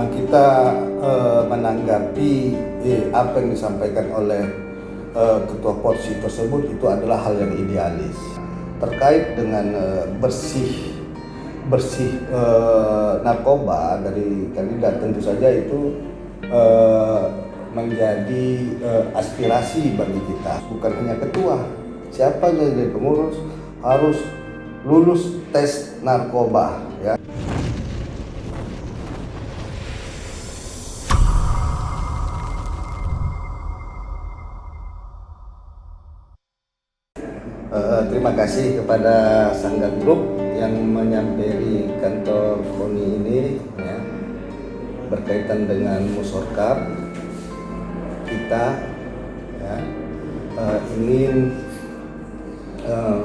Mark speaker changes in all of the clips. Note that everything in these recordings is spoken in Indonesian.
Speaker 1: Kita menanggapi apa yang disampaikan oleh Ketua Porsi tersebut itu adalah hal yang idealis terkait dengan bersih narkoba dari kandidat. Tentu saja itu menjadi aspirasi bagi kita, bukan hanya ketua, siapa yang jadi pengurus harus lulus tes narkoba ya. Terima kasih kepada Sangga Group yang menyampaikan kantor KONI ini ya, berkaitan dengan Musorkap. Kita ya, ingin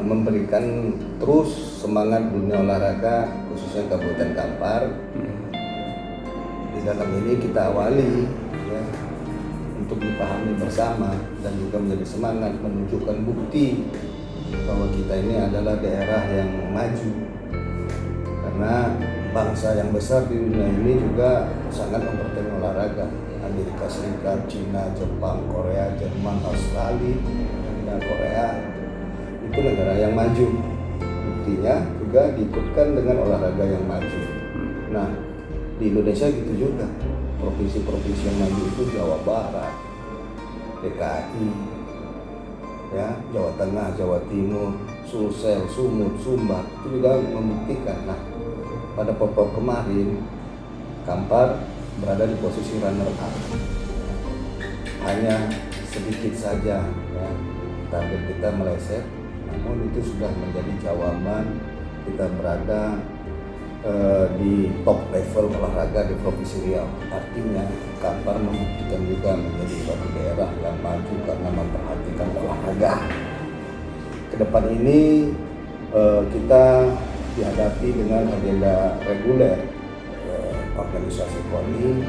Speaker 1: memberikan terus semangat dunia olahraga khususnya Kabupaten Kampar. Di dalam ini kita awali ya, untuk dipahami bersama dan juga menjadi semangat menunjukkan bukti bahwa kita ini adalah daerah yang maju, karena bangsa yang besar di dunia ini juga sangat memperhatikan olahraga. Amerika Serikat, Cina, Jepang, Korea, Jerman, Australia, dan Korea itu negara yang maju. Buktinya juga diikutkan dengan olahraga yang maju. Nah, di Indonesia gitu juga. Provinsi-provinsi yang maju itu Jawa Barat, DKI, ya, Jawa Tengah, Jawa Timur, Sulsel, Sumut, Sumbar itu juga membuktikan. Nah, pada Papua kemarin Kampar berada di posisi runner up, hanya sedikit saja ya, target kita meleset, namun itu sudah menjadi jawaban kita berada di top level olahraga di Provinsi Riau. Artinya Kampar membuktikan juga menjadi suatu daerah yang maju karena memperhatikan olahraga. Kedepan ini kita dihadapi dengan agenda reguler organisasi KONI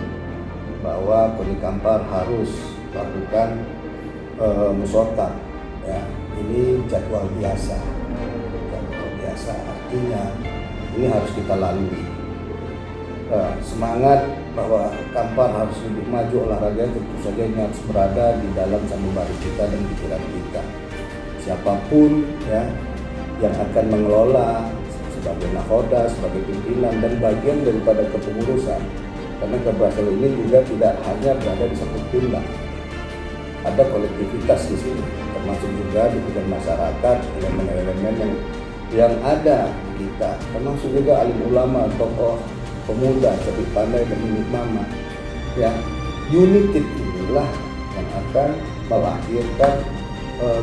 Speaker 1: bahwa KONI Kampar harus melakukan Musorkap. Ya, ini jadwal biasa. Jadwal biasa artinya ini harus kita lalui. Semangat bahwa Kampar harus lebih maju olahraga tentu saja ini harus berada di dalam sanubari kita dan pikiran kita. Siapapun ya yang akan mengelola sebagai nahoda, sebagai pimpinan dan bagian daripada kepengurusan, karena keberhasilan ini juga tidak hanya berada di satu pundak. Ada kolektivitas di sini, termasuk juga di bidang masyarakat, elemen-elemen yang ada kita, termasuk juga alim ulama, tokoh pemuda, cerdik pandai dan unit mama. Ya, united inilah yang akan melahirkan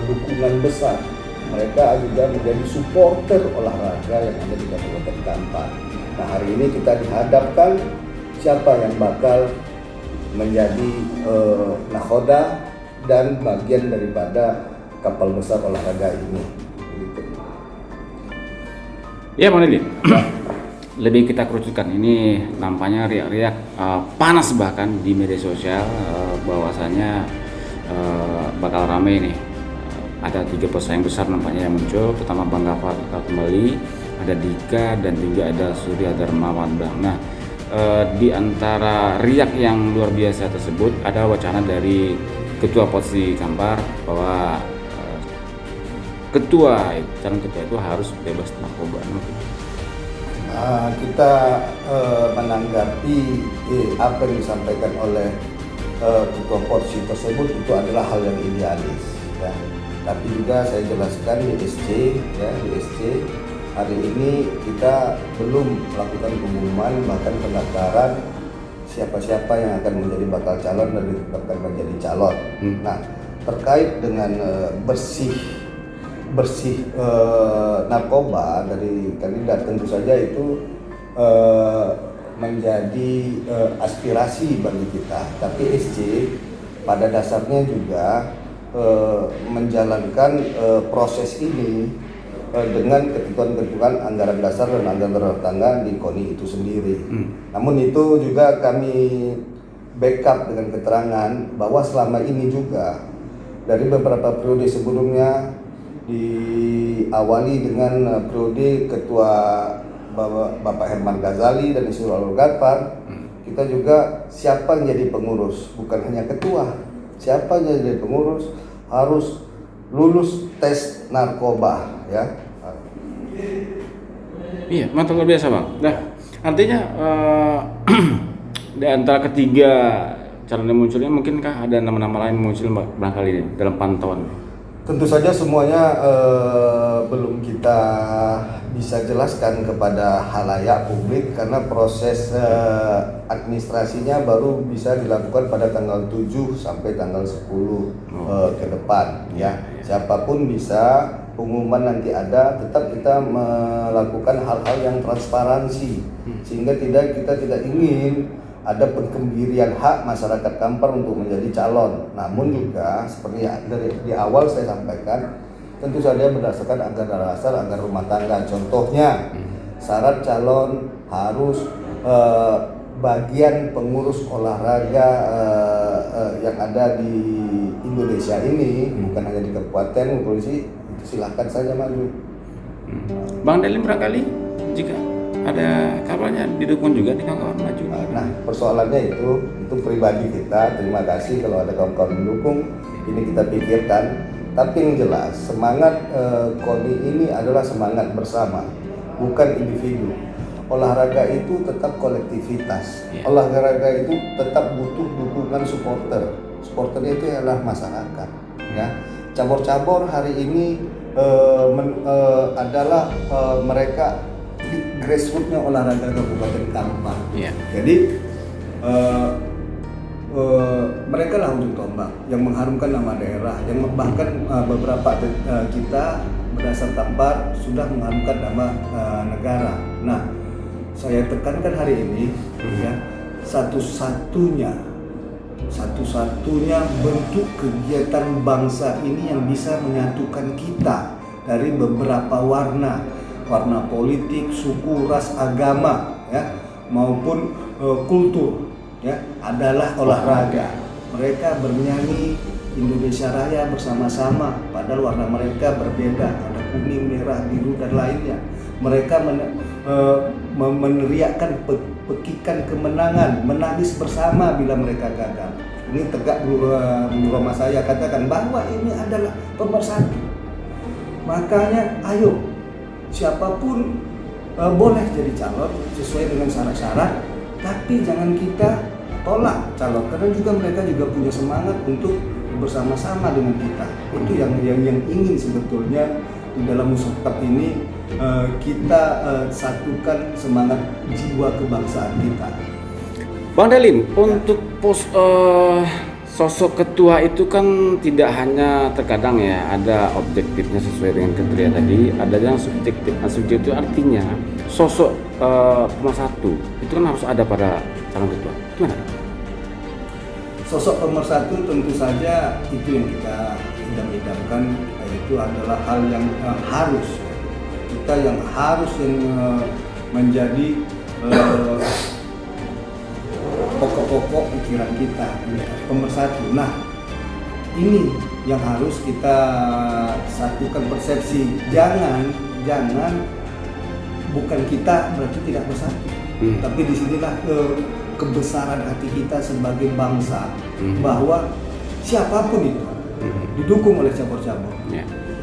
Speaker 1: dukungan besar. Mereka juga menjadi supporter olahraga yang ada di Kabupaten Kampar. Nah, hari ini kita dihadapkan siapa yang bakal menjadi nahoda dan bagian daripada kapal besar olahraga ini. Gitu.
Speaker 2: Ya, Bang Lili. Lebih kita kerucutkan, ini nampaknya riak-riak panas bahkan di media sosial bahwasanya bakal ramai nih. Ada 3 pesaing besar nampaknya yang muncul, pertama Bang Gafar kembali, ada Dika dan juga ada Surya Dharma Wandang. Nah, di antara riak yang luar biasa tersebut ada wacana dari Ketua Porsi Kampar bahwa calon ketua itu harus bebas narkoba.
Speaker 1: Kita menanggapi apa yang disampaikan oleh Ketua Porsi tersebut itu adalah hal yang idealis ya. Tapi juga saya jelaskan di SC hari ini kita belum melakukan pengumuman bahkan pendaftaran siapa-siapa yang akan menjadi bakal calon dan ditetapkan menjadi calon. Nah, terkait dengan bersih narkoba dari kandidat, tentu saja itu menjadi aspirasi bagi kita. Tapi SC pada dasarnya juga menjalankan proses ini dengan ketentuan-ketentuan anggaran dasar dan anggaran rumah tangga di KONI itu sendiri. Namun itu juga kami backup dengan keterangan bahwa selama ini juga dari beberapa periode sebelumnya diawali dengan periode Ketua Bapak Herman Ghazali dan Isyur Al-Ghaffar kita juga siapa yang jadi pengurus, bukan hanya ketua. Siapa yang jadi pengurus harus lulus tes narkoba, ya.
Speaker 2: Iya, mantap, luar biasa Bang. Nah, artinya di antara ketiga calon yang munculnya, mungkinkah ada nama-nama lain muncul barangkali ini dalam pantauan?
Speaker 1: Tentu saja semuanya belum kita bisa jelaskan kepada halayak publik karena proses administrasinya baru bisa dilakukan pada tanggal 7 sampai tanggal 10 ke depan, ya. Siapapun bisa, pengumuman nanti ada, tetap kita melakukan hal-hal yang transparansi sehingga kita tidak ingin ada pengembirian hak masyarakat Kampar untuk menjadi calon. Namun juga seperti dari di awal saya sampaikan, tentu saja berdasarkan anggaran dasar, anggaran rumah tangga. Contohnya syarat calon harus bagian pengurus olahraga yang ada di Indonesia ini, bukan hanya di kabupaten, provinsi, itu silahkan saja maju.
Speaker 2: Bang Dalim barangkali jika ada kabarnya didukung juga di kawan-kawan maju.
Speaker 1: Nah, persoalannya itu pribadi kita. Terima kasih kalau ada kawan-kawan mendukung. Ini kita pikirkan. Tapi yang jelas semangat KONI ini adalah semangat bersama, bukan individu. Olahraga itu tetap kolektivitas. Olahraga itu tetap butuh dukungan supporter. Supporternya itu adalah masyarakat. Ya, cabur-cabur hari ini adalah mereka grassrootsnya olahraga Kabupaten Kampar. Jadi mereka lah ujung tombak yang mengharumkan nama daerah, yang bahkan beberapa kita berdasar Kampar sudah mengharumkan nama negara. Nah, saya tekankan hari ini, ya, satu-satunya bentuk kegiatan bangsa ini yang bisa menyatukan kita dari beberapa warna politik, suku, ras, agama, ya, maupun kultur, ya, adalah olahraga. Mereka bernyanyi Indonesia Raya bersama-sama, padahal warna mereka berbeda, ada kuning, merah, biru dan lainnya. Mereka meneriakkan pekikan kemenangan, menangis bersama bila mereka gagal. Ini tegak bulu roma saya katakan bahwa ini adalah pemersatu. Makanya ayo, siapapun boleh jadi calon sesuai dengan syarat-syarat, tapi jangan kita tolak calon karena juga mereka juga punya semangat untuk bersama-sama dengan kita. Itu yang ingin sebetulnya di dalam musawarah ini kita satukan semangat jiwa kebangsaan kita.
Speaker 2: Bang Dalim, untuk sosok ketua itu kan tidak hanya terkadang ya ada objektifnya sesuai dengan kriteria tadi, ada yang subjektif. Subjektif itu artinya sosok pemersatu itu kan harus ada pada calon ketua. Gimana?
Speaker 1: Sosok pemersatu tentu saja itu yang kita idam-idamkan, itu adalah hal yang harus kita yang menjadi pokok-pokok pikiran kita, pemersatu. Nah, ini yang harus kita satukan persepsi. Jangan bukan kita berarti tidak bersatu. Tapi disinilah kebesaran hati kita sebagai bangsa, bahwa siapapun itu didukung oleh cabur-cabur.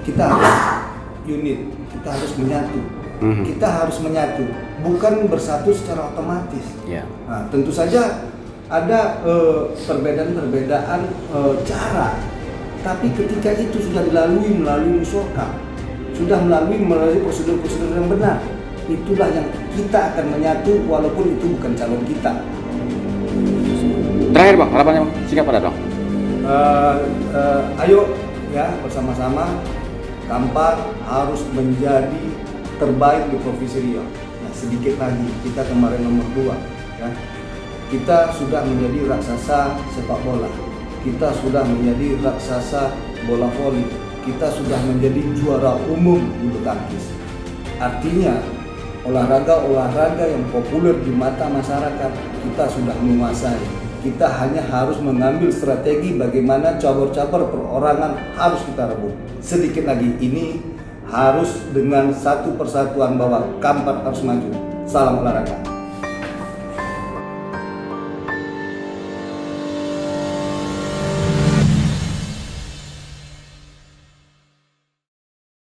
Speaker 1: Kita harus unit, kita harus menyatu. Kita harus menyatu, bukan bersatu secara otomatis. Nah, tentu saja ada perbedaan cara, tapi ketika itu sudah melalui musyawarah, sudah melalui prosedur-prosedur yang benar, itulah yang kita akan menyatu walaupun itu bukan calon kita.
Speaker 2: Terakhir Bang, harapannya Bang, singkat pada dong.
Speaker 1: Ayo ya bersama-sama, Kampar harus menjadi terbaik di Provinsi Riau. Nah, sedikit lagi, kita kemarin nomor 2, ya. Kita sudah menjadi raksasa sepak bola. Kita sudah menjadi raksasa bola voli. Kita sudah menjadi juara umum bulu tangkis. Artinya, olahraga yang populer di mata masyarakat kita sudah menguasai. Kita hanya harus mengambil strategi bagaimana cabur-cabur perorangan harus kita rebut. Sedikit lagi, ini harus dengan satu persatuan bahwa Kampar harus maju. Salam olahraga.